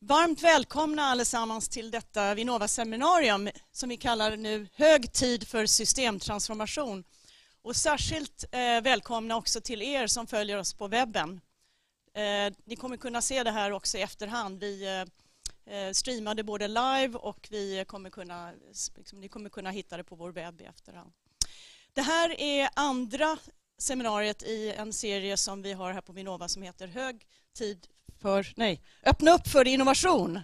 Varmt välkomna allesammans till detta Vinnova-seminarium som vi kallar nu Hög tid för systemtransformation. Och särskilt välkomna också till er som följer oss på webben. Ni kommer kunna se det här också i efterhand. Vi streamade både live och ni kommer kunna hitta det på vår webb i efterhand. Det här är andra seminariet i en serie som vi har här på Vinnova som heter Hög tid för, öppna upp för innovation.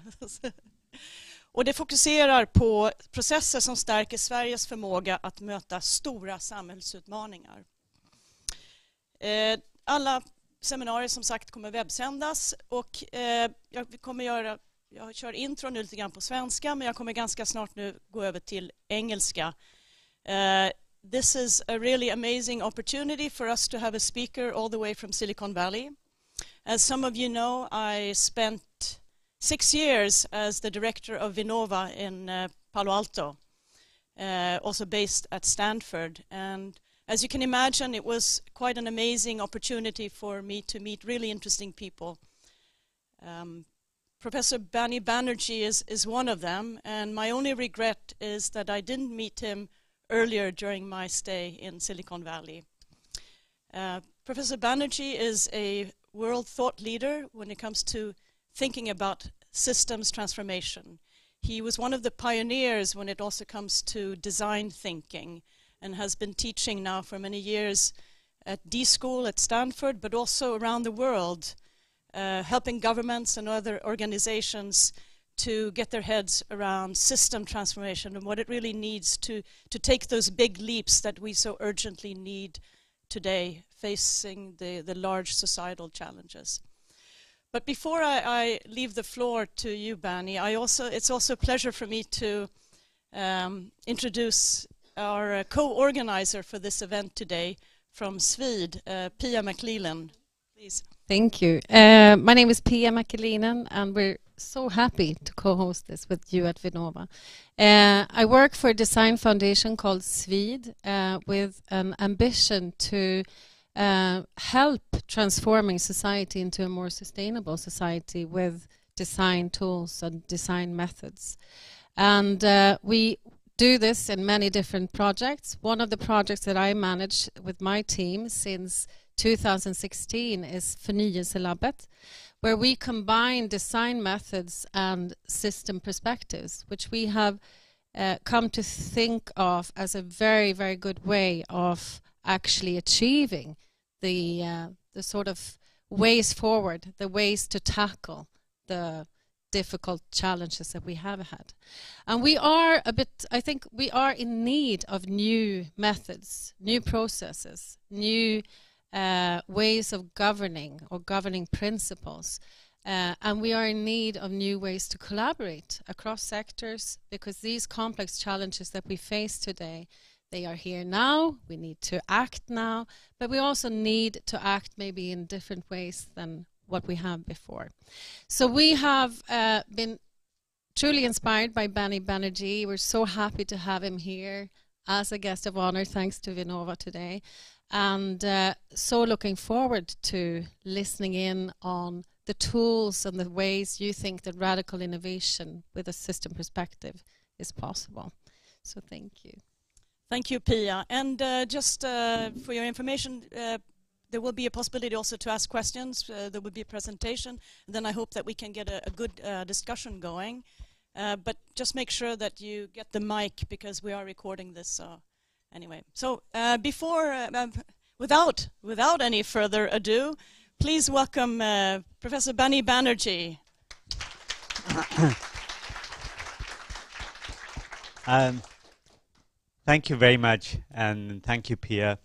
Och det fokuserar på processer som stärker Sveriges förmåga att möta stora samhällsutmaningar. Alla seminarier som sagt kommer webbsändas och jag kör intro nu lite grann på svenska, men jag kommer ganska snart nu gå över till engelska. This is a really amazing opportunity for us to have a speaker all the way from Silicon Valley. As some of you know, I spent 6 years as the director of Vinnova in Palo Alto, also based at Stanford. And as you can imagine, it was quite an amazing opportunity for me to meet really interesting people. Professor Banerjee is one of them, and my only regret is that I didn't meet him earlier during my stay in Silicon Valley. Professor Banerjee is a world thought leader when it comes to thinking about systems transformation. He was one of the pioneers when it also comes to design thinking and has been teaching now for many years at D-School at Stanford, but also around the world, helping governments and other organizations to get their heads around system transformation and what it really needs to take those big leaps that we so urgently need today, facing the large societal challenges. But before I leave the floor to you, Bani, it's also a pleasure for me to introduce our co-organizer for this event today from Sweden, Pia McLeland. Please. Thank you. My name is Pia McLeland, and we're so happy to co-host this with you at Vinnova. I work for a design foundation called Swede with an ambition to help transforming society into a more sustainable society with design tools and design methods. And we do this in many different projects. One of the projects that I manage with my team since 2016 is Förnyelselabbet, where we combine design methods and system perspectives, which we have come to think of as a very, very good way of actually achieving the sort of ways forward, the ways to tackle the difficult challenges that we have had. And we are I think we are in need of new methods, new processes, new ways of governing or governing principles. And we are in need of new ways to collaborate across sectors, because these complex challenges that we face today, they are here now, we need to act now, but we also need to act maybe in different ways than what we have before. So we have been truly inspired by Banerjee. We're so happy to have him here as a guest of honor, thanks to Vinnova today. And so looking forward to listening in on the tools and the ways you think that radical innovation with a system perspective is possible. So thank you. Thank you, Pia. And just for your information, there will be a possibility also to ask questions. There will be a presentation. And then I hope that we can get a good discussion going. But just make sure that you get the mic, because we are recording this. Anyway, so without any further ado, please welcome Professor Banerjee. Thank you very much, and thank you, Pia.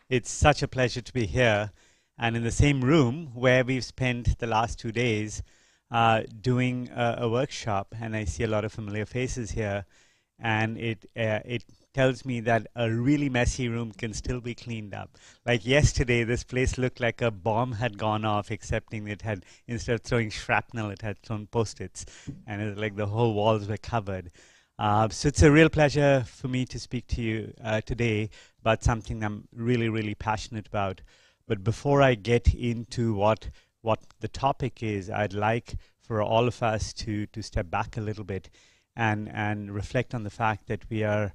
It's such a pleasure to be here and in the same room where we've spent the last 2 days doing a workshop, and I see a lot of familiar faces here, and it tells me that a really messy room can still be cleaned up. Like yesterday, this place looked like a bomb had gone off, excepting it had, instead of throwing shrapnel, it had thrown Post-its, and it was like the whole walls were covered. So it's a real pleasure for me to speak to you today about something I'm really, really passionate about. But before I get into what what the topic is, I'd like for all of us to step back a little bit and reflect on the fact that we are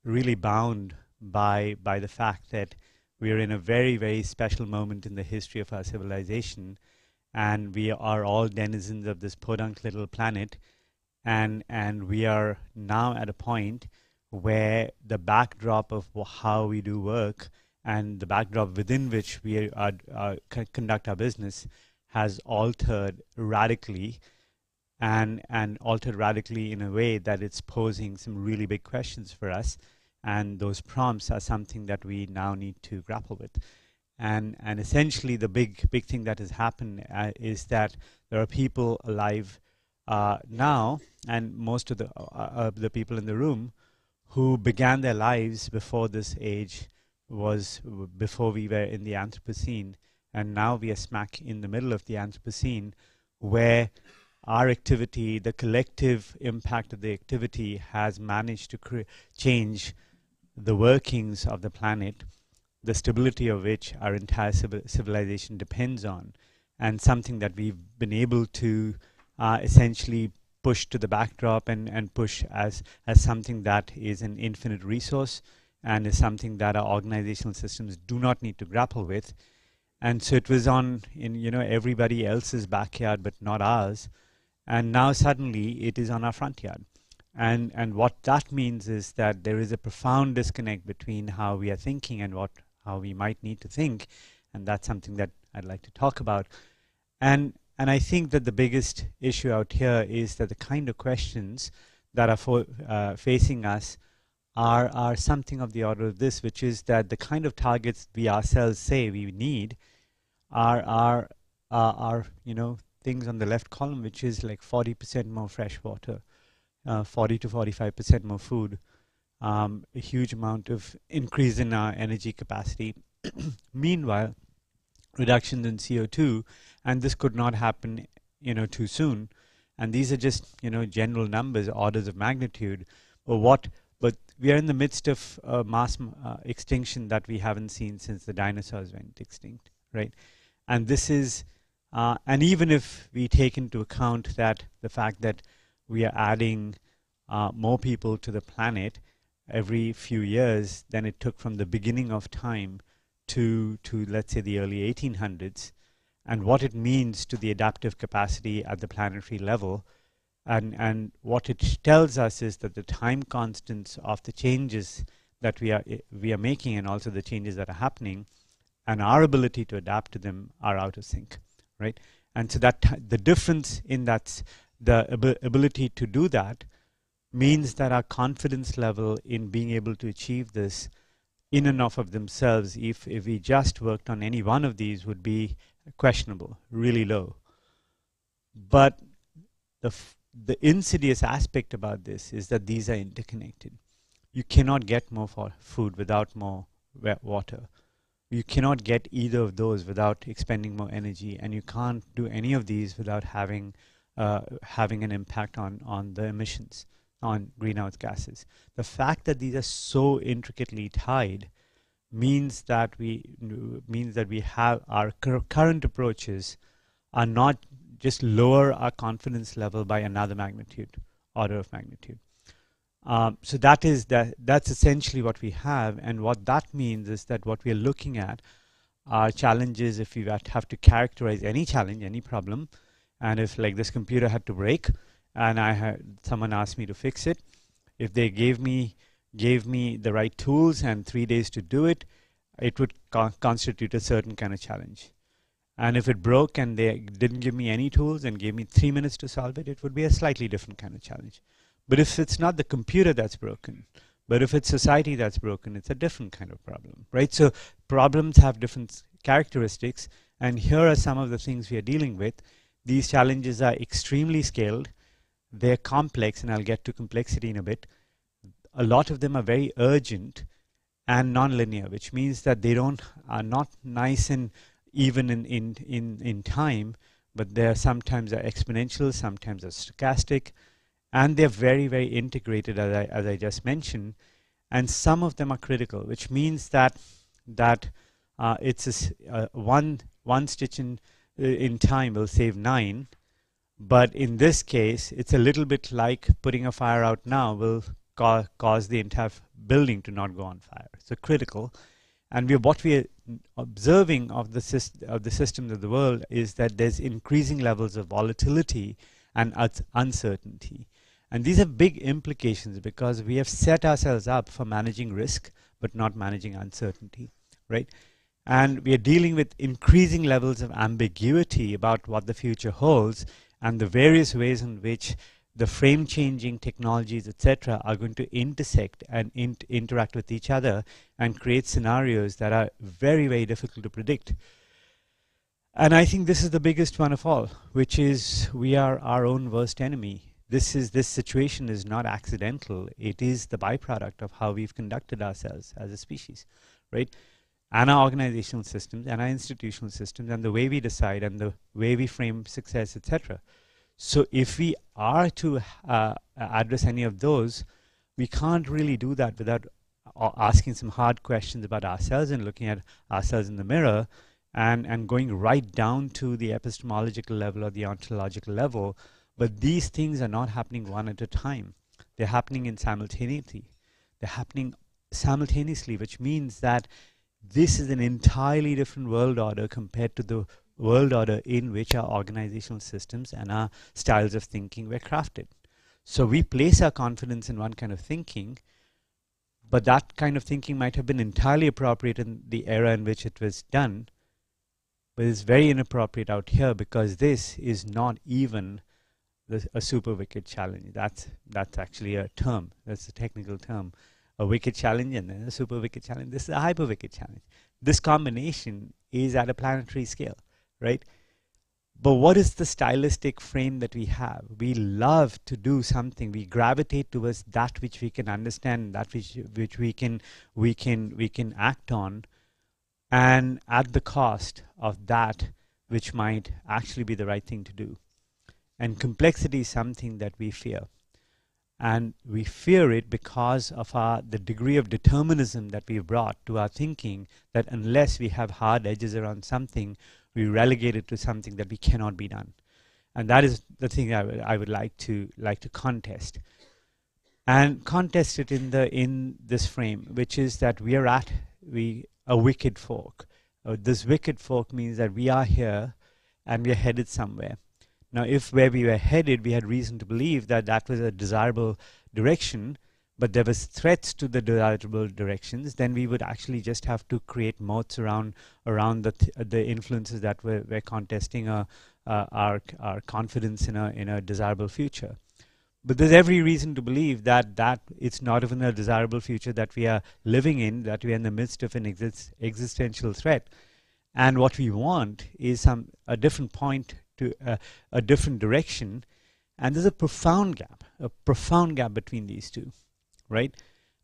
really bound by the fact that we are in a very, very special moment in the history of our civilization, and we are all denizens of this podunk little planet, and we are now at a point where the backdrop of how we do work and the backdrop within which we conduct our business has altered radically, and altered radically in a way that it's posing some really big questions for us. And those prompts are something that we now need to grapple with. And essentially the big thing that has happened is that there are people alive now, and most of the people in the room who began their lives before this age before we were in the Anthropocene, and now we are smack in the middle of the Anthropocene, where our activity, the collective impact of the activity, has managed to change the workings of the planet, the stability of which our entire civilization depends on, and something that we've been able to essentially push to the backdrop and push as something that is an infinite resource and is something that our organizational systems do not need to grapple with. And so it was in everybody else's backyard but not ours, and now suddenly it is on our front yard. And what that means is that there is a profound disconnect between how we are thinking and how we might need to think, and that's something that I'd like to talk about. And I think that the biggest issue out here is that the kind of questions that are facing us are something of the order of this, which is that the kind of targets we ourselves say we need are things on the left column, which is like 40% more fresh water, 40 to 45% more food, a huge amount of increase in our energy capacity. Meanwhile, reductions in CO2, and this could not happen too soon. And these are just general numbers, orders of magnitude. But we are in the midst of mass extinction that we haven't seen since the dinosaurs went extinct, right? And this is and even if we take into account that the fact that we are adding more people to the planet every few years than it took from the beginning of time to let's say the early 1800s, and what it means to the adaptive capacity at the planetary level, and what it tells us is that the time constants of the changes that we are making, and also the changes that are happening, and our ability to adapt to them, are out of sync, right? And so that the difference in that, the ability to do that, means that our confidence level in being able to achieve this in and of themselves, if we just worked on any one of these, would be questionable, really low. But the insidious aspect about this is that these are interconnected. You cannot get more food without more water. You cannot get either of those without expending more energy, and you can't do any of these without having an impact on the emissions, on greenhouse gases. The fact that these are so intricately tied means that we have our current approaches are not just lower our confidence level by another order of magnitude. So that's essentially what we have, and what that means is that what we are looking at are challenges. If we have to characterize any challenge, any problem, and if like this computer had to break and someone asked me to fix it, if they gave me the right tools and 3 days to do it, it would constitute a certain kind of challenge. And if it broke and they didn't give me any tools and gave me 3 minutes to solve it, it would be a slightly different kind of challenge. But if it's not the computer that's broken, but if it's society that's broken, it's a different kind of problem, right? So problems have different characteristics, and here are some of the things we are dealing with. These challenges are extremely scaled. They're complex, and I'll get to complexity in a bit. A lot of them are very urgent and non-linear, which means that they are not nice and even in time, but they sometimes are exponential, sometimes are stochastic, and they're very, very integrated, as I just mentioned. And some of them are critical, which means that it's one stitch in in time will save 9. But in this case, it's a little bit like putting a fire out now will cause the entire building to not go on fire. So critical. And what we are observing of the systems of the world is that there's increasing levels of volatility and uncertainty. And these have big implications because we have set ourselves up for managing risk, but not managing uncertainty, right? And we are dealing with increasing levels of ambiguity about what the future holds and the various ways in which the frame-changing technologies, etc., are going to intersect and interact with each other and create scenarios that are very, very difficult to predict. And I think this is the biggest one of all, which is we are our own worst enemy. This situation is not accidental. It is the byproduct of how we've conducted ourselves as a species, right? And our organizational systems and our institutional systems and the way we decide and the way we frame success, etc. So if we are to address any of those, we can't really do that without asking some hard questions about ourselves and looking at ourselves in the mirror and going right down to the epistemological level or the ontological level. But these things are not happening one at a time. They're happening simultaneously. They're happening simultaneously, which means that this is an entirely different world order compared to the world order in which our organizational systems and our styles of thinking were crafted. So we place our confidence in one kind of thinking, but that kind of thinking might have been entirely appropriate in the era in which it was done, but it's very inappropriate out here because this is not even a super wicked challenge. That's actually a term. That's a technical term. A wicked challenge and then a super wicked challenge. This is a hyper wicked challenge. This combination is at a planetary scale, right? But what is the stylistic frame that we have? We love to do something. We gravitate towards that which we can understand, that which we can act on, and at the cost of that which might actually be the right thing to do. And complexity is something that we fear. And we fear it because of the degree of determinism that we've brought to our thinking, that unless we have hard edges around something, we relegate it to something that we cannot be done. And that is the thing I would like to contest. And contest it in this frame, which is that we are at a wicked fork. This wicked fork means that we are here and we are headed somewhere. Now, if where we were headed, we had reason to believe that that was a desirable direction, but there was threats to the desirable directions, then we would actually just have to create moats around the influences that we're contesting our confidence in a desirable future. But there's every reason to believe that it's not even a desirable future that we are living in, that we are in the midst of an existential threat. And what we want is a different point to a different direction, and there's a profound gap between these two, right?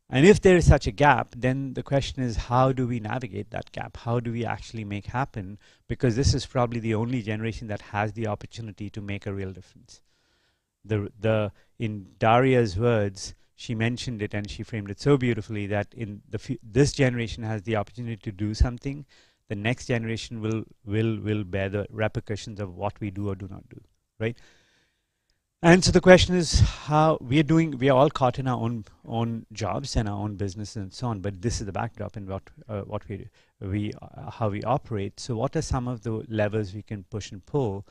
And if there is such a gap, then the question is, how do we navigate that gap? How do we actually make happen? Because this is probably the only generation that has the opportunity to make a real difference. In Daria's words, she mentioned it and she framed it so beautifully that this generation has the opportunity to do something. The next generation will bear the repercussions of what we do or do not do, right? And so the question is how we are all caught in our own jobs and our own business and so on, but this is the backdrop in how we operate. So what are some of the levers we can push and pull,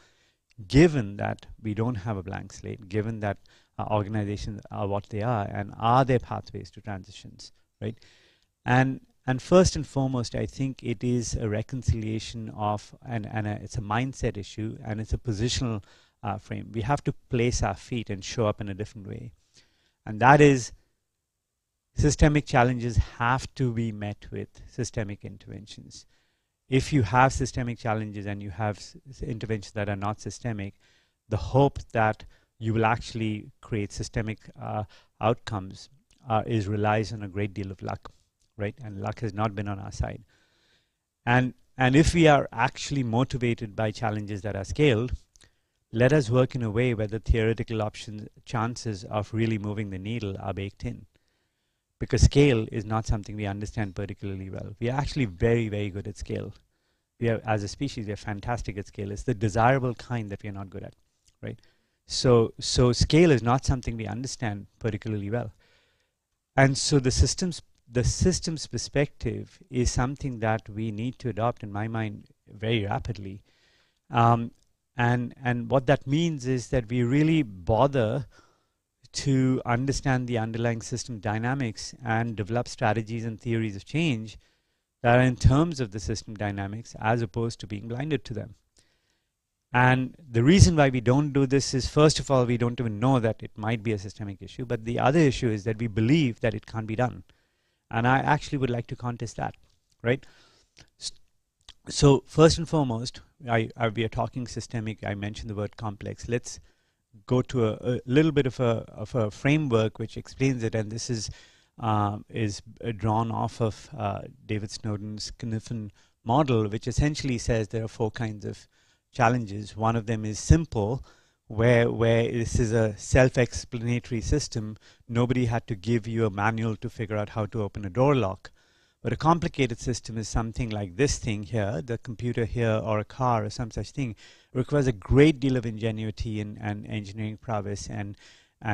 given that we don't have a blank slate, given that our organizations are what they are, and are there pathways to transitions, right? And first and foremost, I think it is a reconciliation of, it's a mindset issue, and it's a positional frame. We have to place our feet and show up in a different way. And that is, systemic challenges have to be met with systemic interventions. If you have systemic challenges and you have interventions that are not systemic, the hope that you will actually create systemic outcomes relies on a great deal of luck. Right, and luck has not been on our side. And if we are actually motivated by challenges that are scaled, let us work in a way where the theoretical chances of really moving the needle are baked in. Because scale is not something we understand particularly well. We are actually very, very good at scale. as a species, we are fantastic at scale. It's the desirable kind that we are not good at, right? So scale is not something we understand particularly well. And so the systems perspective is something that we need to adopt, in my mind, very rapidly. And what that means is that we really bother to understand the underlying system dynamics and develop strategies and theories of change that are in terms of the system dynamics as opposed to being blinded to them. And the reason why we don't do this is, first of all, we don't even know that it might be a systemic issue, but the other issue is that we believe that it can't be done. And I actually would like to contest that, right? So first and foremost, we are talking systemic. I mentioned the word complex. Let's go to a little bit of a framework which explains it, and this is drawn off of David Snowden's Kniffen model, which essentially says there are 4 kinds of challenges. One of them is simple, where this is a self-explanatory system. Nobody had to give you a manual to figure out how to open a door lock. But a complicated system is something like this thing here, the computer here, or a car, or some such thing. It requires a great deal of ingenuity and engineering prowess and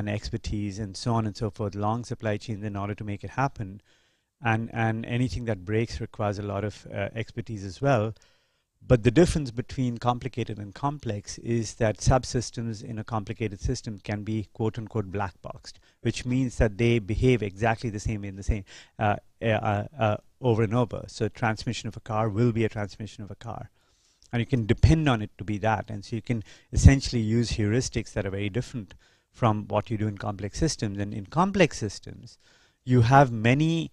expertise and so on and so forth, long supply chains in order to make it happen. And anything that breaks requires a lot of expertise as well. But the difference between complicated and complex is that subsystems in a complicated system can be quote-unquote black boxed, which means that they behave exactly the same way in the same over and over. So transmission of a car will be a transmission of a car. And you can depend on it to be that. And so you can essentially use heuristics that are very different from what you do in complex systems. And in complex systems, you have many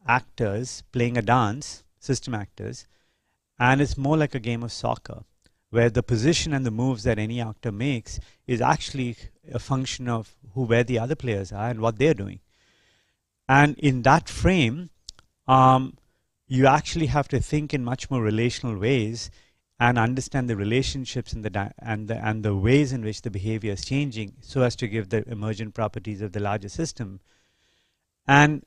actors playing a dance, system actors, and it's more like a game of soccer, where the position and the moves that any actor makes is actually a function of where the other players are and what they're doing. And in that frame, you actually have to think in much more relational ways and understand the relationships and the ways in which the behavior is changing, so as to give the emergent properties of the larger system. And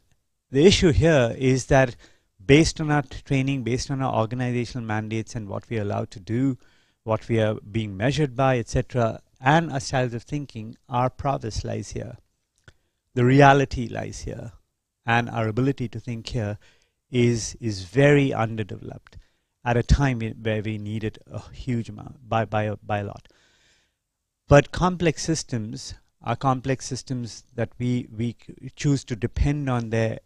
the issue here is that based on our training, based on our organizational mandates and what we are allowed to do, what we are being measured by, etc., and our styles of thinking, our prowess lies here. The reality lies here. And our ability to think here is very underdeveloped at a time where we need it a huge amount, by a lot. But complex systems are complex systems that we choose to depend on their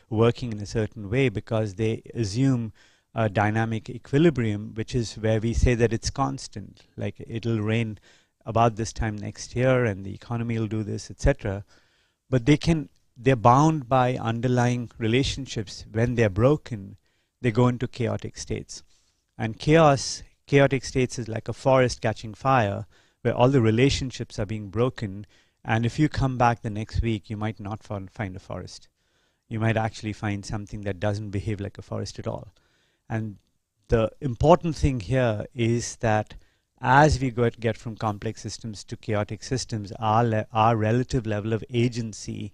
working in a certain way, because they assume a dynamic equilibrium, which is where we say that it's constant, like it'll rain about this time next year and the economy will do this, etc. But they're bound by underlying relationships. When they're broken, they go into chaotic states. And chaotic states is like a forest catching fire, where all the relationships are being broken, and if you come back the next week, you might not find a forest. You might actually find something that doesn't behave like a forest at all. And the important thing here is that as we get from complex systems to chaotic systems, our relative level of agency,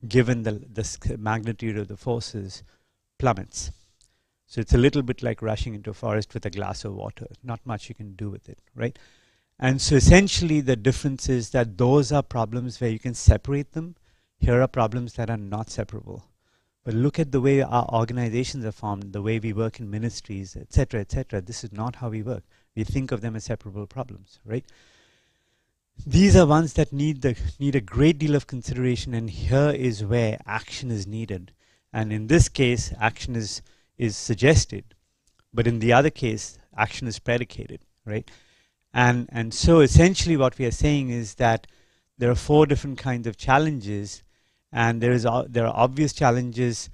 given the magnitude of the forces, plummets. So it's a little bit like rushing into a forest with a glass of water. Not much you can do with it, right? And so essentially the difference is that those are problems where you can separate them. Here are problems that are not separable. But look at the way our organizations are formed, the way we work in ministries, etc., etc. This is not how we work. We think of them as separable problems, right? These are ones that need a great deal of consideration, and here is where action is needed. And in this case, action is suggested, but in the other case, action is predicated, right? And so essentially what we are saying is that there are 4 different kinds of challenges, and there are obvious challenges,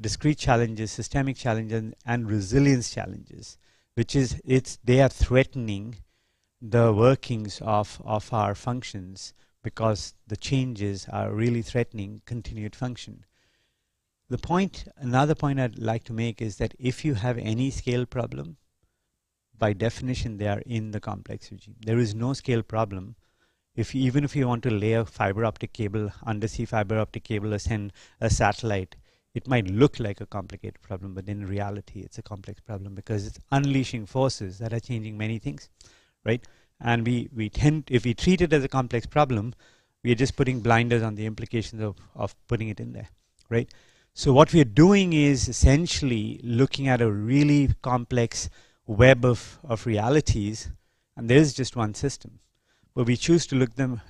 discrete challenges, systemic challenges, and resilience challenges, which is they are threatening the workings of our functions, because the changes are really threatening continued function. Another point I'd like to make is that if you have any scale problem, by definition they are in the complex regime. There is no scale problem. Even if you want to lay a fiber optic cable, undersea fiber optic cable, or send a satellite, it might look like a complicated problem, but in reality, it's a complex problem because it's unleashing forces that are changing many things, right? And we tend, if we treat it as a complex problem, we are just putting blinders on the implications of putting it in there, right? So what we are doing is essentially looking at a really complex web of realities, and there is just one system. But we choose to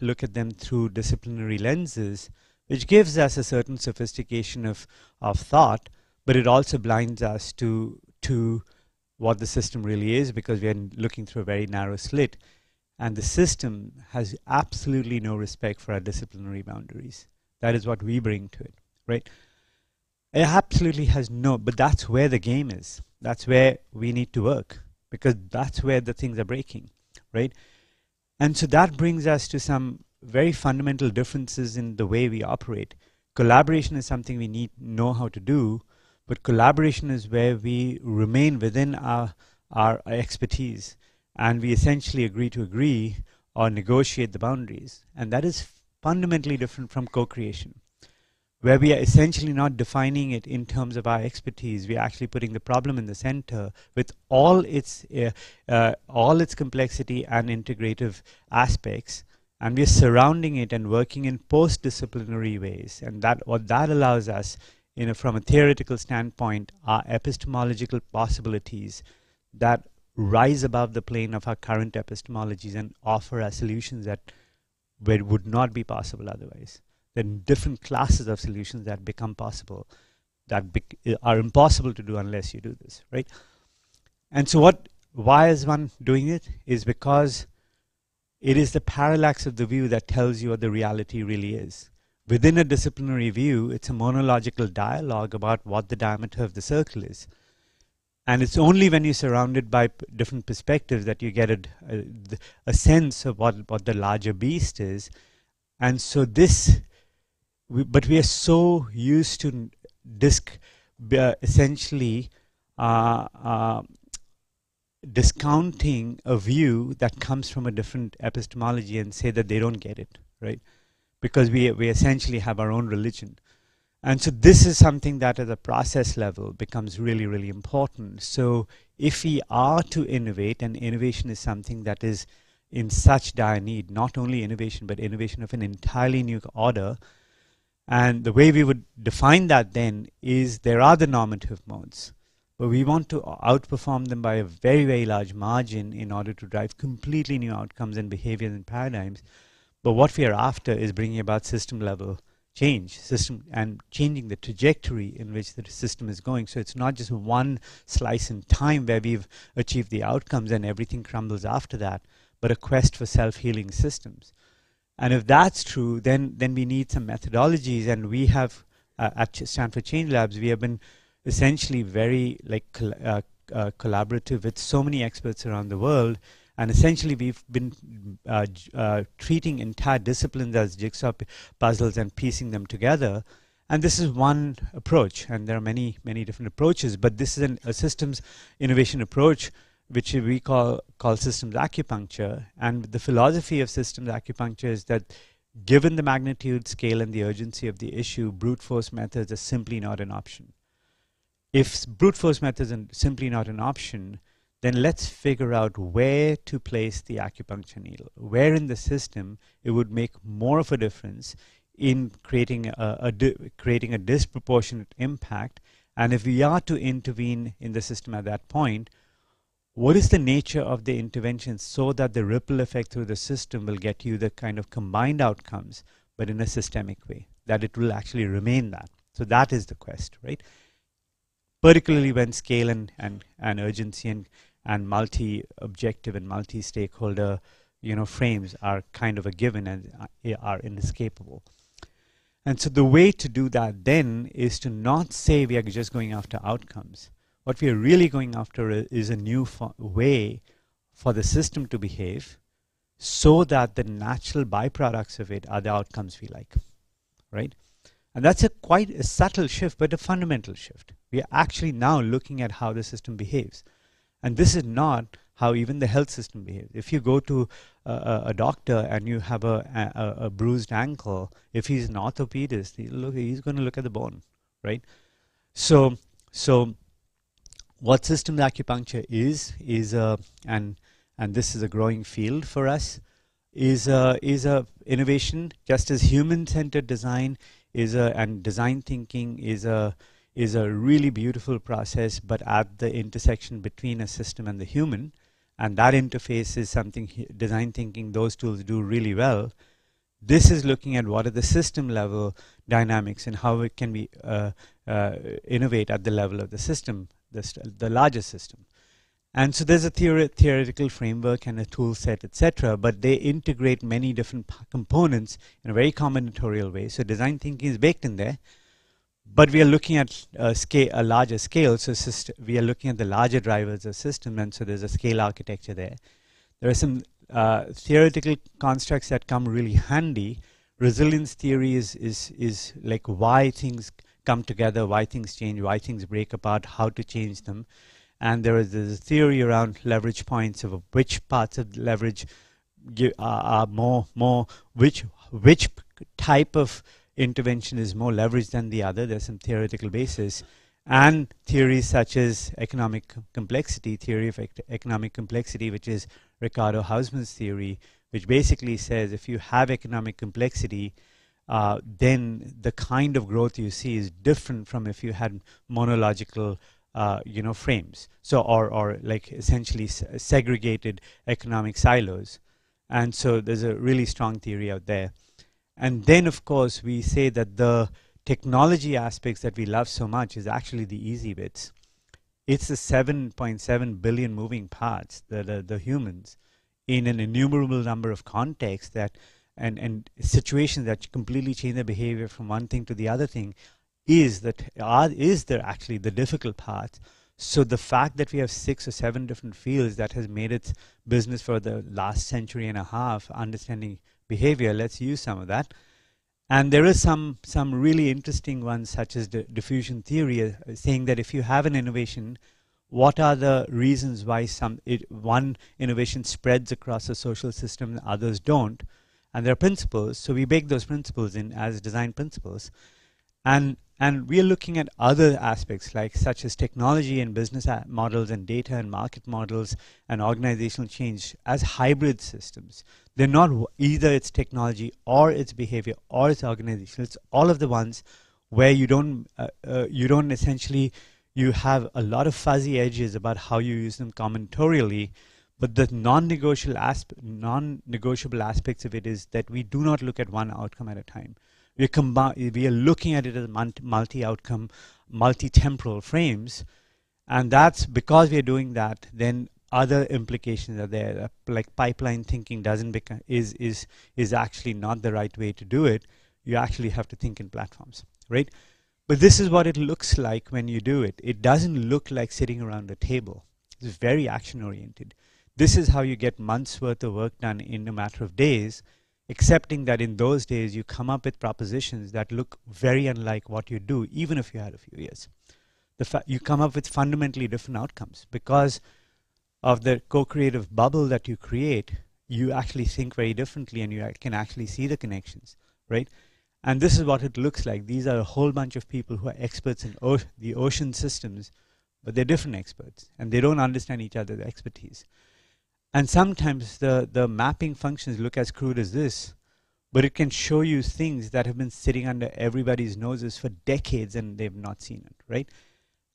look at them through disciplinary lenses, which gives us a certain sophistication of thought, but it also blinds us to what the system really is, because we are looking through a very narrow slit. And the system has absolutely no respect for our disciplinary boundaries. That is what we bring to it, right? It absolutely has no, but that's where the game is. That's where we need to work, because that's where the things are breaking, right? And so that brings us to some very fundamental differences in the way we operate. Collaboration is something we need to know how to do, but collaboration is where we remain within our expertise, and we essentially agree or negotiate the boundaries. And that is fundamentally different from co-creation, where we are essentially not defining it in terms of our expertise. We are actually putting the problem in the center with all its complexity and integrative aspects, and we are surrounding it and working in post-disciplinary ways. And that what that allows us, from a theoretical standpoint, are epistemological possibilities that rise above the plane of our current epistemologies and offer us solutions that would not be possible otherwise. There are different classes of solutions that become possible, that are impossible to do unless you do this, right? And so why is one doing it? Is because it is the parallax of the view that tells you what the reality really is. Within a disciplinary view, it's a monological dialogue about what the diameter of the circle is. And it's only when you're surrounded by different perspectives that you get a sense of what the larger beast is. And so but we are so used to essentially discounting a view that comes from a different epistemology and say that they don't get it, right? Because we essentially have our own religion. And so this is something that at a process level becomes really, really important. So if we are to innovate, and innovation is something that is in such dire need, not only innovation, but innovation of an entirely new order. And the way we would define that then is there are the normative modes, but we want to outperform them by a very, very large margin in order to drive completely new outcomes and behaviors and paradigms. But what we are after is bringing about system level change, and changing the trajectory in which the system is going. So it's not just one slice in time where we've achieved the outcomes and everything crumbles after that, but a quest for self-healing systems. And if that's true, then we need some methodologies. And we have at Stanford Change Labs, we have been essentially very collaborative with so many experts around the world. And essentially, we've been treating entire disciplines as jigsaw puzzles and piecing them together. And this is one approach, and there are many, many different approaches. But this is a systems innovation approach, which we call systems acupuncture. And the philosophy of systems acupuncture is that, given the magnitude, scale, and the urgency of the issue, brute force methods are simply not an option. If brute force methods are simply not an option, then let's figure out where to place the acupuncture needle, where in the system it would make more of a difference in creating a disproportionate impact. And if we are to intervene in the system at that point, what is the nature of the intervention so that the ripple effect through the system will get you the kind of combined outcomes, but in a systemic way, that it will actually remain that. So that is the quest, right? Particularly when scale and urgency and multi-objective and multi-stakeholder, frames are kind of a given and are inescapable. And so the way to do that then is to not say we are just going after outcomes. What we are really going after is a new way for the system to behave, so that the natural byproducts of it are the outcomes we like, right? And that's quite a subtle shift, but a fundamental shift. We are actually now looking at how the system behaves. And this is not how even the health system behaves. If you go to a doctor and you have a bruised ankle, if he's an orthopedist, he's going to look at the bone, right? So, so what systems acupuncture is and this is a growing field for us, is a innovation, just as human-centered design and design thinking is a really beautiful process, but at the intersection between a system and the human, and that interface is something design thinking, those tools do really well. This is looking at what are the system level dynamics and how it can be innovate at the level of the system, the larger system. And so there's a theoretical framework and a tool set, etc., but they integrate many different components in a very combinatorial way. So design thinking is baked in there, but we are looking at a larger scale. So we are looking at the larger drivers of system, and so there's a scale architecture there. There are some theoretical constructs that come really handy. Resilience theory is like why things come together, why things change, why things break apart, how to change them. And there's a theory around leverage points of which parts of leverage are more which type of intervention is more leveraged than the other. There's some theoretical basis. And theories such as economic complexity, theory of economic complexity, which is Ricardo Hausmann's theory, which basically says if you have economic complexity, then the kind of growth you see is different from if you had monological frames. So, or like essentially segregated economic silos. And so there's a really strong theory out there. And then, of course, we say that the technology aspects that we love so much is actually the easy bits. It's the 7.7 billion moving parts, the humans, in an innumerable number of contexts that and situations that completely change their behavior from one thing to the other thing, is there actually the difficult part. So the fact that we have 6 or 7 different fields that has made its business for the last century and a half, understanding behavior, let's use some of that. And there is some really interesting ones, such as the diffusion theory, saying that if you have an innovation, what are the reasons why one innovation spreads across a social system and others don't? And there are principles, so we bake those principles in as design principles. And we are looking at other aspects, like such as technology and business models and data and market models and organizational change as hybrid systems. They're not either it's technology or it's behavior or it's organization. It's all of the ones where you don't essentially, you have a lot of fuzzy edges about how you use them combinatorially, but the non-negotiable aspects of it is that we do not look at one outcome at a time. We are looking at it as multi-outcome, multi-temporal frames, and that's because we are doing that. Then other implications are there, like pipeline thinking is actually not the right way to do it. You actually have to think in platforms, right? But this is what it looks like when you do it. It doesn't look like sitting around a table. It's very action-oriented. This is how you get months' worth of work done in a matter of days, accepting that in those days you come up with propositions that look very unlike what you do, even if you had a few years. You come up with fundamentally different outcomes because of the co-creative bubble that you create. You actually think very differently, and you can actually see the connections, right? And this is what it looks like. These are a whole bunch of people who are experts in the ocean systems, but they're different experts, and they don't understand each other's expertise. And sometimes the mapping functions look as crude as this, but it can show you things that have been sitting under everybody's noses for decades and they've not seen it, right?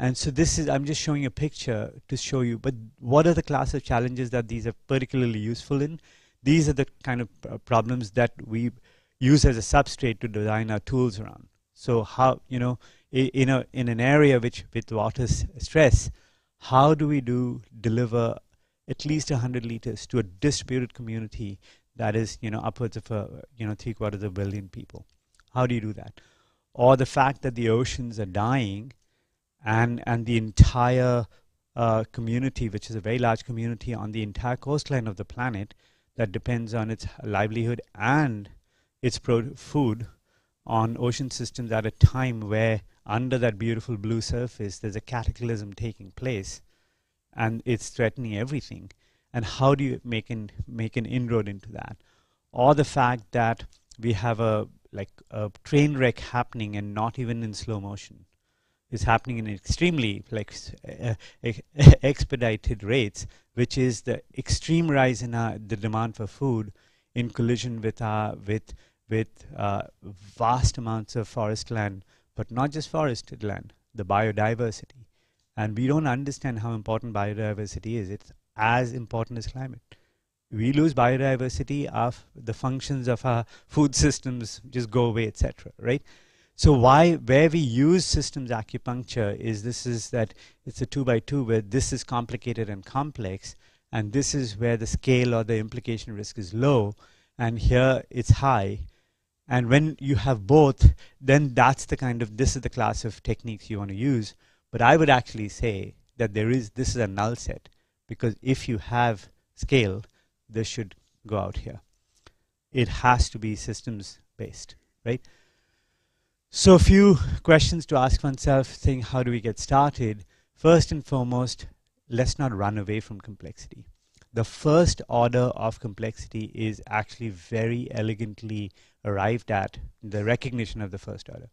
And so I'm just showing a picture to show you, but what are the class of challenges that these are particularly useful in? These are the kind of problems that we use as a substrate to design our tools around. So how, in an area with water stress, how do we deliver at least 100 liters to a distributed community that is, upwards of 750 million people? How do you do that? Or the fact that the oceans are dying, and the entire community, which is a very large community on the entire coastline of the planet, that depends on its livelihood and its food on ocean systems at a time where under that beautiful blue surface there's a cataclysm taking place, and it's threatening everything. And how do you make an inroad into that? Or the fact that we have a train wreck happening and not even in slow motion. is happening in extremely expedited rates, which is the extreme rise in the demand for food in collision with vast amounts of forest land, but not just forested land, the biodiversity. And we don't understand how important biodiversity is. It's as important as climate. We lose biodiversity, the functions of our food systems just go away, etc. Right? So where we use systems acupuncture is that it's a 2x2 where this is complicated and complex, and this is where the scale or the implication risk is low, and here it's high. And when you have both, then this is the class of techniques you want to use. But I would actually say that this is a null set, because if you have scale, this should go out here. It has to be systems based, right? So a few questions to ask oneself, saying how do we get started? First and foremost, let's not run away from complexity. The first order of complexity is actually very elegantly arrived at, the recognition of the first order.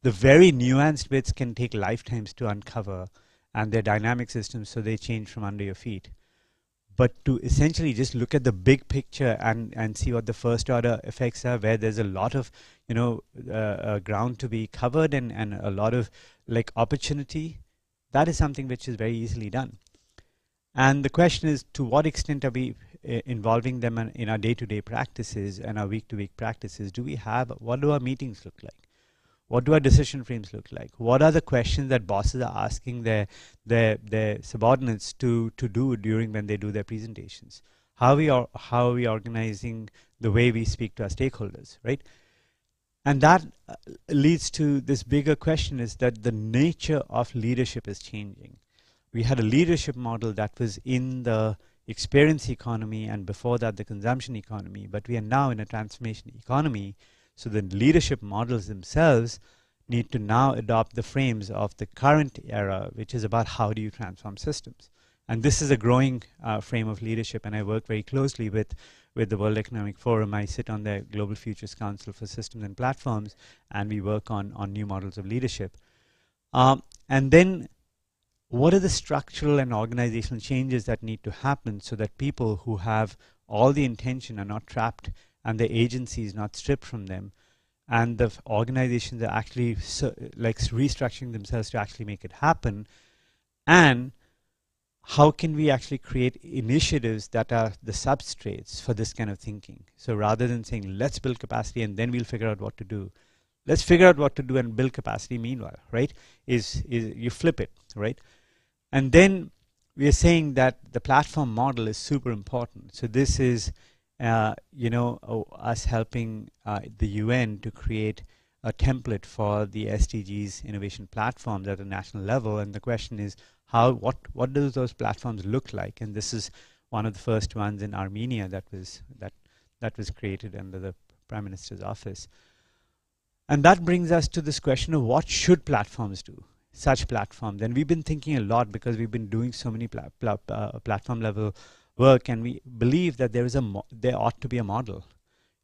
The very nuanced bits can take lifetimes to uncover, and they're dynamic systems, so they change from under your feet. But to essentially just look at the big picture and see what the first order effects are, where there's a lot of ground to be covered and a lot of opportunity, that is something which is very easily done. And the question is, to what extent are we involving them in our day-to-day practices and our week-to-week practices? What do our meetings look like? What do our decision frames look like? What are the questions that bosses are asking their subordinates to do during when they do their presentations? How are we organizing the way we speak to our stakeholders, right? And that leads to this bigger question, is that the nature of leadership is changing. We had a leadership model that was in the experience economy, and before that the consumption economy, but we are now in a transformation economy. So the leadership models themselves need to now adopt the frames of the current era, which is about how do you transform systems. And this is a growing frame of leadership, and I work very closely with the World Economic Forum. I sit on the Global Futures Council for Systems and Platforms, and we work on new models of leadership. And then what are the structural and organizational changes that need to happen so that people who have all the intention are not trapped and the agency is not stripped from them, and the organizations are actually restructuring themselves to actually make it happen? And how can we actually create initiatives that are the substrates for this kind of thinking? So rather than saying, let's build capacity and then we'll figure out what to do, let's figure out what to do and build capacity meanwhile, right? Is you flip it, right? And then we are saying that the platform model is super important. So this is us helping the UN to create a template for the SDGs innovation platforms at a national level. And the question is, what do those platforms look like? And this is one of the first ones in Armenia that was created under the Prime Minister's office. And that brings us to this question of what should platforms do? Such platforms. And we've been thinking a lot, because we've been doing so many platform level work, and we believe that there ought to be a model.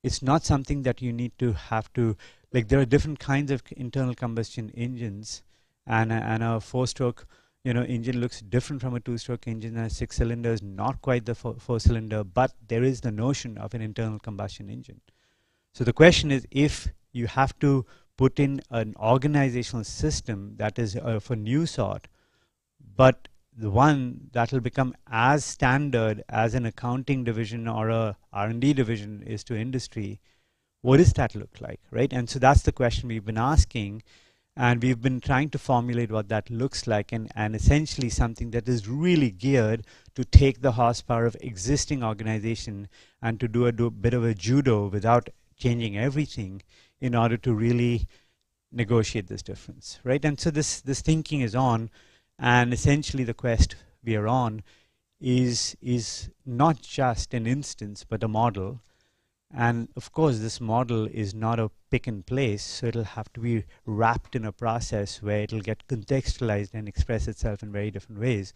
It's not something that you need to have to, there are different kinds of internal combustion engines, and a 4-stroke engine looks different from a 2-stroke engine, and a 6-cylinder is not quite the 4-cylinder, but there is the notion of an internal combustion engine. So the question is, if you have to put in an organizational system that is of a new sort, but the one that will become as standard as an accounting division or a R&D division is to industry, what does that look like, right? And so that's the question we've been asking, and we've been trying to formulate what that looks like, and essentially something that is really geared to take the horsepower of existing organization and to do a bit of a judo without changing everything in order to really negotiate this difference, right? And so this thinking is on, and essentially the quest we are on is not just an instance but a model. And of course this model is not a pick and place, so it'll have to be wrapped in a process where it'll get contextualized and express itself in very different ways.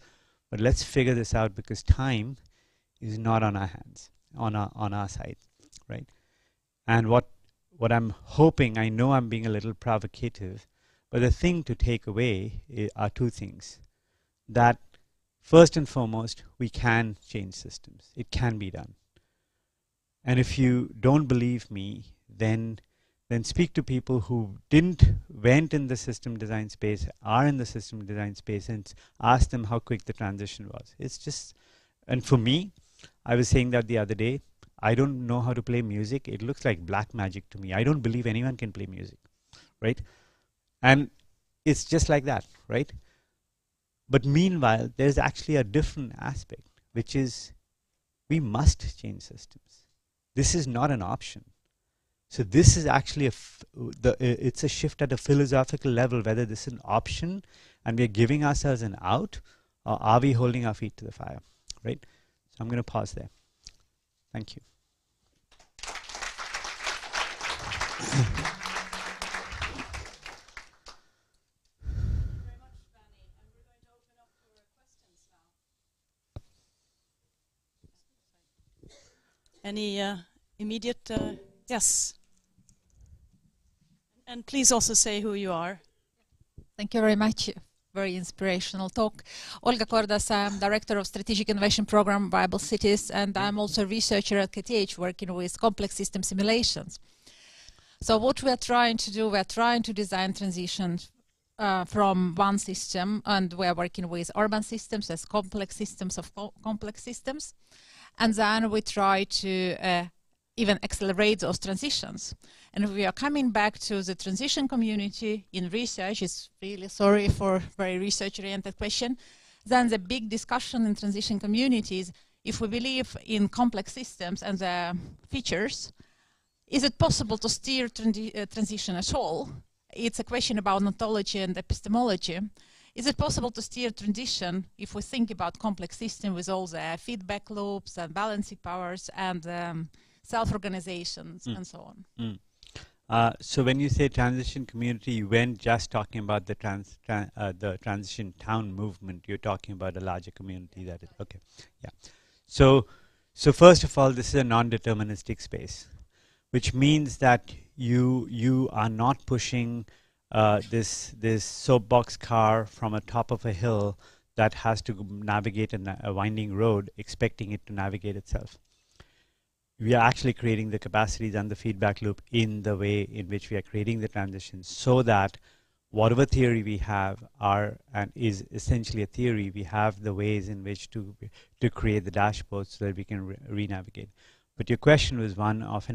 But let's figure this out, because time is not on our hands, on our side, right? And what I'm hoping, I know I'm being a little provocative, But the thing to take away are two things. That first and foremost, we can change systems. It can be done. And if you don't believe me, then speak to people who went in the system design space, are in the system design space, and ask them how quick the transition was. It's just, and for me, I was saying that the other day, I don't know how to play music. It looks like black magic to me. I don't believe anyone can play music, right? And it's just like that, right? But meanwhile, there's actually a different aspect, which is we must change systems. This is not an option. So this is actually it's a shift at a philosophical level, whether this is an option and we're giving ourselves an out, or are we holding our feet to the fire, right? So I'm going to pause there. Thank you. Any immediate, yes. And please also say who you are. Thank you very much. Very inspirational talk. Olga Kordas, I'm Director of Strategic Innovation Program, Viable Cities, and I'm also a researcher at KTH working with complex system simulations. So what we are trying to do, we are trying to design transitions from one system, and we are working with urban systems as complex systems of complex systems. And then we try to even accelerate those transitions. And we are coming back to the transition community in research. It's really sorry for very research-oriented question. Then the big discussion in transition communities, if we believe in complex systems and the features, is it possible to steer transition at all? It's a question about ontology and epistemology. Is it possible to steer transition if we think about complex system with all the feedback loops and balancing powers and self-organizations and so on? So when you say transition community, you weren't just talking about the transition town movement. You're talking about a larger community. That is okay. Yeah. So first of all, this is a non-deterministic space, which means that you are not pushing this soapbox car from a top of a hill that has to navigate a winding road, expecting it to navigate itself. We are actually creating the capacities and the feedback loop in the way in which we are creating the transitions, so that whatever theory we have and is essentially a theory, we have the ways in which to create the dashboard so that we can re-navigate. But your question was one of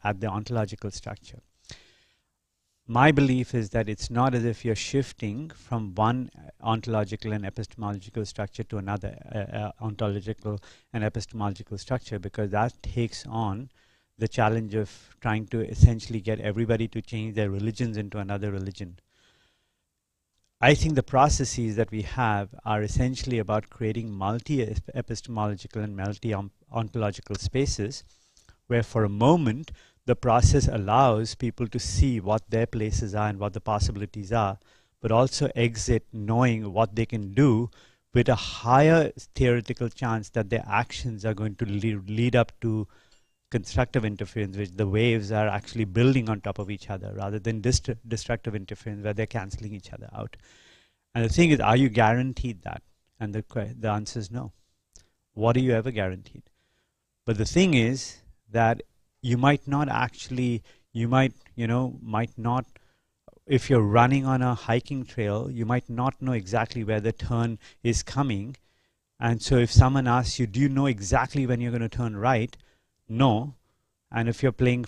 at the ontological structure. My belief is that it's not as if you're shifting from one ontological and epistemological structure to another ontological and epistemological structure, because that takes on the challenge of trying to essentially get everybody to change their religions into another religion. I think the processes that we have are essentially about creating multi-epistemological and multi-ontological spaces, where for a moment the process allows people to see what their places are and what the possibilities are, but also exit knowing what they can do with a higher theoretical chance that their actions are going to lead up to constructive interference, which the waves are actually building on top of each other, rather than destructive interference where they're cancelling each other out. And the thing is, are you guaranteed that? And the answer is no. What are you ever guaranteed? But the thing is that you might not actually, might not, if you're running on a hiking trail, you might not know exactly where the turn is coming. And so if someone asks you, do you know exactly when you're going to turn right? No. And if you're playing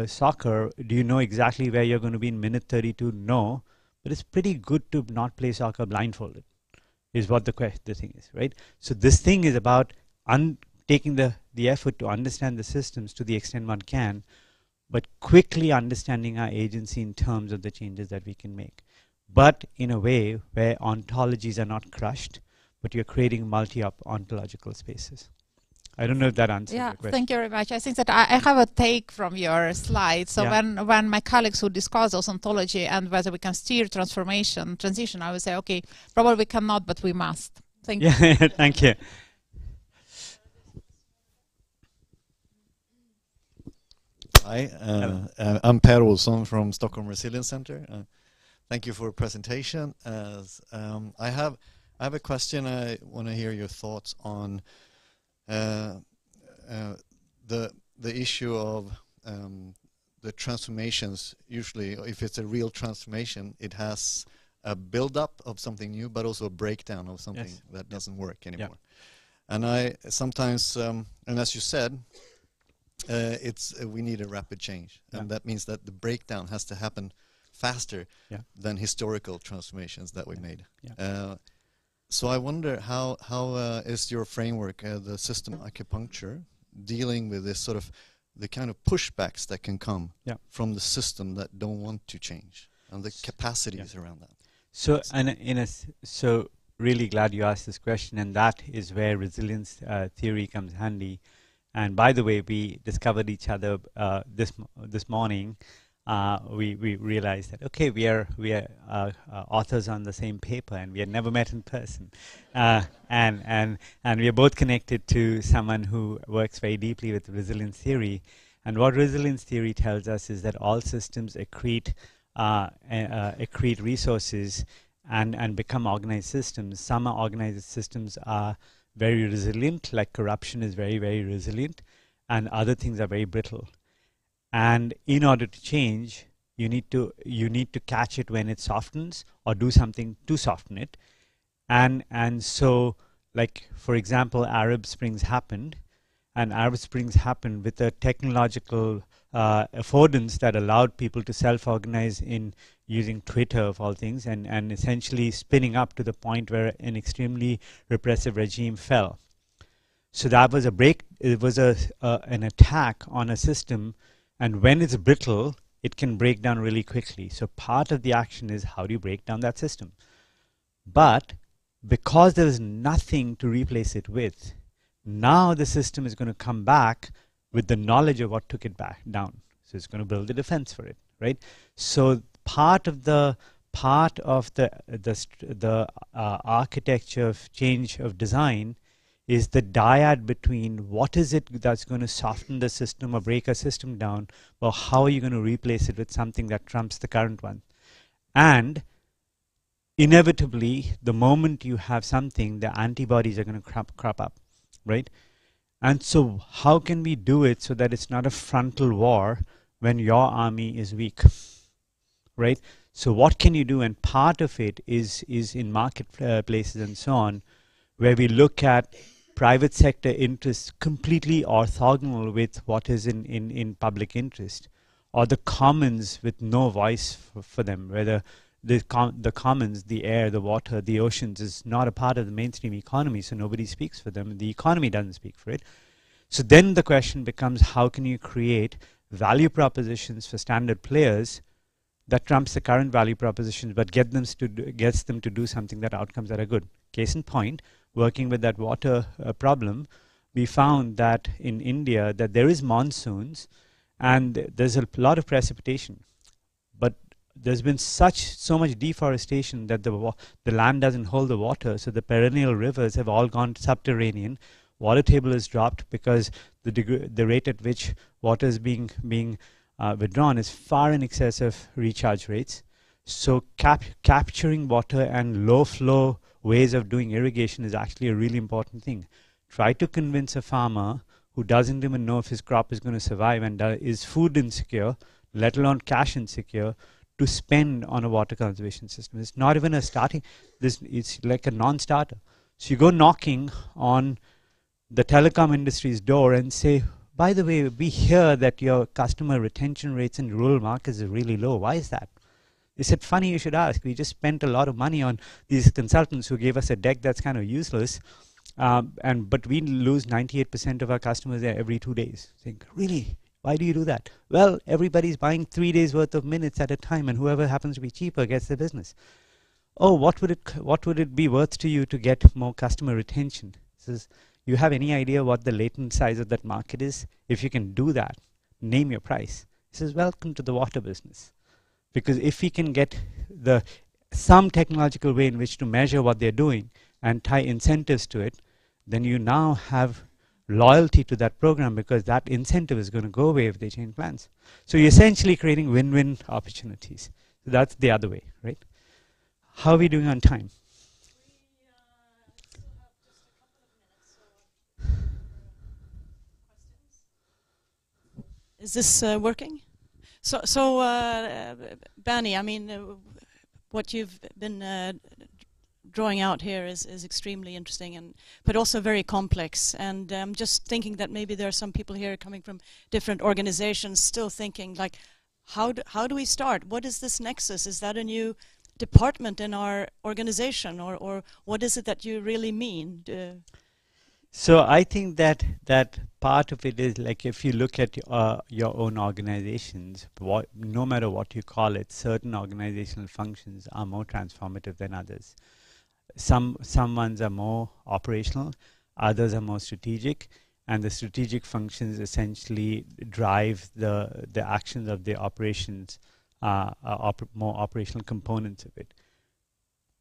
soccer, do you know exactly where you're going to be in minute 32? No. But it's pretty good to not play soccer blindfolded, is what the thing is, right? So this thing is about taking the effort to understand the systems to the extent one can, but quickly understanding our agency in terms of the changes that we can make. But in a way where ontologies are not crushed, but you're creating multi-ontological spaces. I don't know if that answers your question. Thank you very much. I think that I have a take from your slide. So when my colleagues would discuss those ontology and whether we can steer transition, I would say, okay, probably we cannot, but we must. Thank you. Thank you. Hi, I'm Per Olsson from Stockholm Resilience Center. Thank you for your presentation. I have a question. I want to hear your thoughts on the issue of the transformations. Usually, if it's a real transformation, it has a build-up of something new, but also a breakdown of something that doesn't work anymore. Yeah. And I sometimes, and as you said, we need a rapid change, and that means that the breakdown has to happen faster than historical transformations that we made. So I wonder how is your framework, the system acupuncture, dealing with this sort of the kind of pushbacks that can come from the system that don't want to change, and the capacities around that. So, so really glad you asked this question, and that is where resilience theory comes handy. And by the way, we discovered each other this morning. We realized that okay, we are authors on the same paper, and we had never met in person, and we are both connected to someone who works very deeply with resilience theory. And what resilience theory tells us is that all systems accrete resources and become organized systems. Some organized systems are very resilient, like corruption is very, very resilient, and other things are very brittle. And in order to change, you need to catch it when it softens, or do something to soften it. And so, like for example, Arab Springs happened, and Arab Springs happened with a technological affordance that allowed people to self-organize in using Twitter of all things, and essentially spinning up to the point where an extremely repressive regime fell. So that was it was an attack on a system, and when it's brittle, it can break down really quickly. So part of the action is how do you break down that system? But because there is nothing to replace it with, now the system is going to come back with the knowledge of what took it back down. So it's going to build a defense for it, right? So part of the architecture of change of design is the dyad between what is it that's going to soften the system or break a system down, or how are you going to replace it with something that trumps the current one. And inevitably, the moment you have something, the antibodies are going to crop up, right? And so how can we do it so that it's not a frontal war when your army is weak, right? So what can you do? And part of it is in marketplaces and so on, where we look at private sector interests completely orthogonal with what is in public interest, or the commons with no voice for them, whether the commons, the air, the water, the oceans is not a part of the mainstream economy, so nobody speaks for them. The economy doesn't speak for it. So then the question becomes, how can you create value propositions for standard players that trumps the current value propositions, but gets them to do something that outcomes that are good? Case in point, working with that water problem, we found that in India that there is monsoons and there's a lot of precipitation, but there's been so much deforestation that the land doesn't hold the water, so the perennial rivers have all gone subterranean. Water table is dropped because the rate at which water is being withdrawn is far in excess of recharge rates. So capturing water and low flow ways of doing irrigation is actually a really important thing. Try to convince a farmer who doesn't even know if his crop is going to survive and is food insecure, let alone cash insecure, to spend on a water conservation system. It's not even a starting, it's like a non-starter. So you go knocking on the telecom industry's door and say, by the way, we hear that your customer retention rates in rural markets are really low. Why is that? They said, funny you should ask. We just spent a lot of money on these consultants who gave us a deck that's kind of useless, but we lose 98% of our customers there every 2 days. Think, really? Why do you do that? Well, everybody's buying 3 days worth of minutes at a time, and whoever happens to be cheaper gets the business. Oh, what would it be worth to you to get more customer retention? Says, you have any idea what the latent size of that market is? If you can do that, name your price. He says, welcome to the water business. Because if we can get some technological way in which to measure what they're doing and tie incentives to it, then you now have loyalty to that program, because that incentive is going to go away if they change plans. So you're essentially creating win-win opportunities. So that's the other way, right? How are we doing on time? Is this working? So Bani, I mean, what you've been drawing out here is extremely interesting, and but also very complex. And just thinking that maybe there are some people here coming from different organizations still thinking like, how do we start? What is this nexus? Is that a new department in our organization, or what is it that you really mean? So I think that part of it is like, if you look at your own organizations, no matter what you call it, certain organizational functions are more transformative than others. Some ones are more operational, others are more strategic, and the strategic functions essentially drive the actions of the operations, more operational components of it.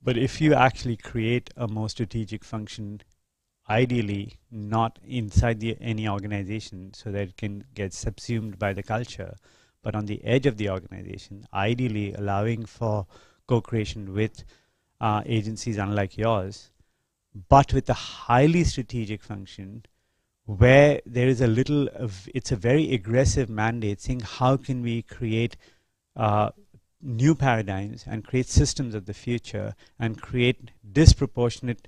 But if you actually create a more strategic function, ideally not inside any organization so that it can get subsumed by the culture, but on the edge of the organization, ideally allowing for co-creation with agencies unlike yours, but with a highly strategic function where there is it's a very aggressive mandate saying how can we create new paradigms and create systems of the future and create disproportionate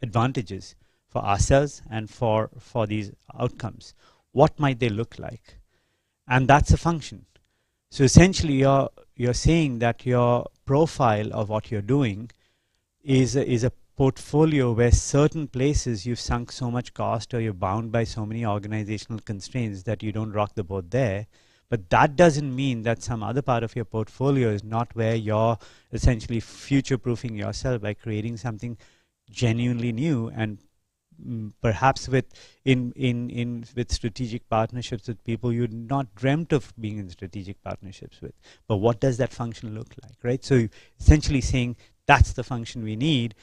advantages for ourselves and for these outcomes. What might they look like? And that's a function. So essentially you're saying that your profile of what you're doing is a portfolio where certain places you've sunk so much cost or you're bound by so many organizational constraints that you don't rock the boat there. But that doesn't mean that some other part of your portfolio is not where you're essentially future-proofing yourself by creating something genuinely new, and perhaps with strategic partnerships with people you'd not dreamt of being in strategic partnerships with. But what does that function look like, right? So essentially saying that's the function we need,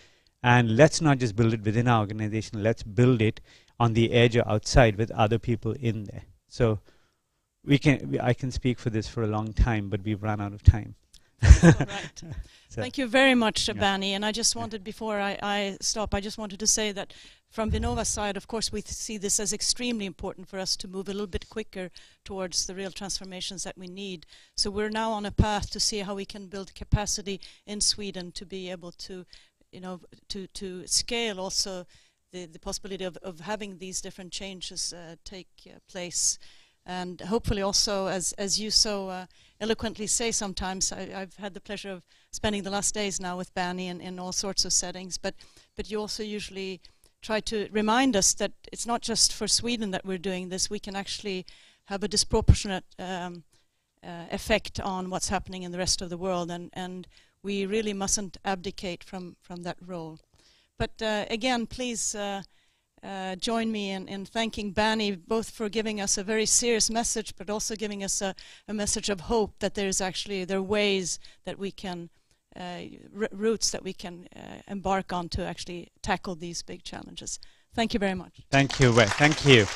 and let's not just build it within our organization, let's build it on the edge or outside with other people in there. So I can speak for this for a long time, but we've run out of time. All right. Thank you very much, Bani. And I just wanted, before I stop, I just wanted to say that from Vinova's side, of course, we see this as extremely important for us to move a little bit quicker towards the real transformations that we need. So we're now on a path to see how we can build capacity in Sweden to be able to, to scale also the possibility of having these different changes take place. And hopefully also, as you so eloquently say sometimes, I've had the pleasure of spending the last days now with Bani in all sorts of settings, but you also usually try to remind us that it's not just for Sweden that we're doing this. We can actually have a disproportionate effect on what's happening in the rest of the world, and we really mustn't abdicate from that role. But again, please join me in thanking Bani both for giving us a very serious message, but also giving us a message of hope that there are ways that we can, routes that we can embark on to actually tackle these big challenges. Thank you very much. Thank you. Thank you.